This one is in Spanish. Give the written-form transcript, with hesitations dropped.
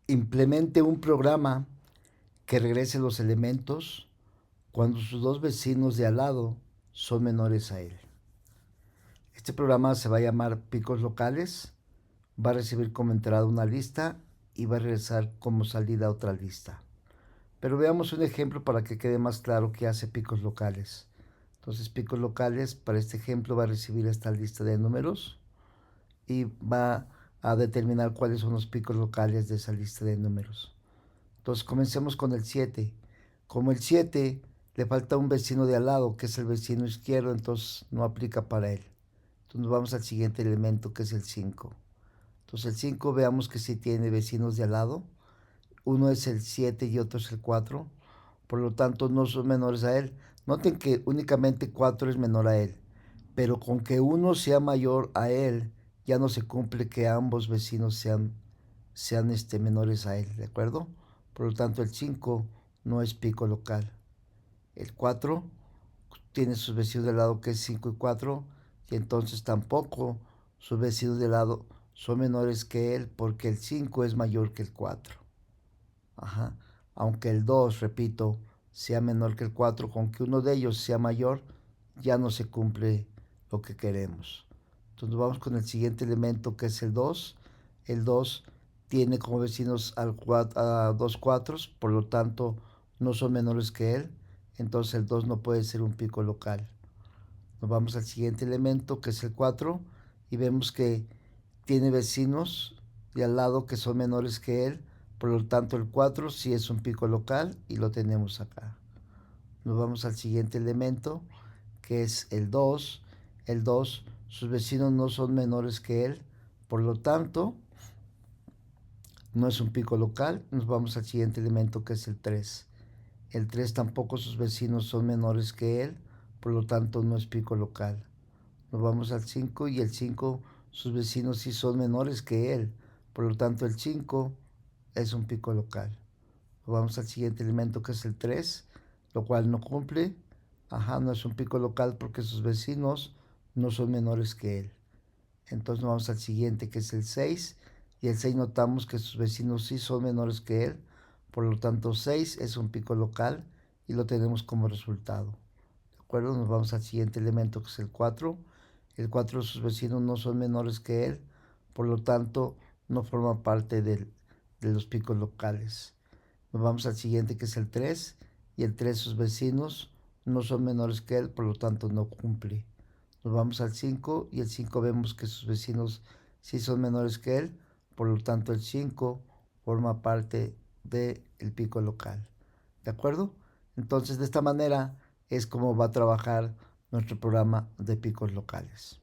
Implemente un programa que regrese los elementos cuando sus dos vecinos de al lado son menores a él. Este programa se va a llamar picos locales, va a recibir como entrada una lista y va a regresar como salida otra lista. Pero veamos un ejemplo para que quede más claro qué hace picos locales. Entonces, picos locales, para este ejemplo, va a recibir esta lista de números y va a determinar cuáles son los picos locales de esa lista de números. Entonces, comencemos con el 7. Como el 7 le falta un vecino de al lado, que es el vecino izquierdo, entonces no aplica para él. Entonces, nos vamos al siguiente elemento, que es el 5. Entonces, el 5 veamos que sí tiene vecinos de al lado. Uno es el 7 y otro es el 4. Por lo tanto, no son menores a él. Noten que únicamente 4 es menor a él. Pero con que uno sea mayor a él, ya no se cumple que ambos vecinos sean menores a él, ¿de acuerdo? Por lo tanto, el 5 no es pico local. El 4 tiene sus vecinos de lado que es 5 y 4, y entonces tampoco sus vecinos de lado son menores que él porque el 5 es mayor que el 4. Ajá. Aunque el 2, repito, sea menor que el 4, con que uno de ellos sea mayor, ya no se cumple lo que queremos. Entonces vamos con el siguiente elemento que es el 2. El 2 tiene como vecinos a dos 4, por lo tanto no son menores que él. Entonces el 2 no puede ser un pico local. Nos vamos al siguiente elemento que es el 4 y vemos que tiene vecinos de al lado que son menores que él. Por lo tanto el 4 sí es un pico local y lo tenemos acá. Nos vamos al siguiente elemento que es el 2. El 2, sus vecinos no son menores que él. Por lo tanto, no es un pico local. Nos vamos al siguiente elemento que es el 3. El 3 tampoco sus vecinos son menores que él. Por lo tanto, no es pico local. Nos vamos al 5 y el 5 sus vecinos sí son menores que él. Por lo tanto, el 5 es un pico local. Nos vamos al siguiente elemento que es el 3, lo cual no cumple. Ajá, no es un pico local porque sus vecinos no son menores que él. Entonces nos vamos al siguiente que es el 6 y el 6 notamos que sus vecinos sí son menores que él. Por lo tanto, 6 es un pico local y lo tenemos como resultado. ¿De acuerdo? Nos vamos al siguiente elemento que es el 4. El 4 sus vecinos no son menores que él, por lo tanto no forma parte de los picos locales. Nos vamos al siguiente que es el 3 y el 3 sus vecinos no son menores que él, por lo tanto no cumple. Nos vamos al 5 y el 5 vemos que sus vecinos sí son menores que él, por lo tanto el 5 forma parte del pico local. ¿De acuerdo? Entonces de esta manera es como va a trabajar nuestro programa de picos locales.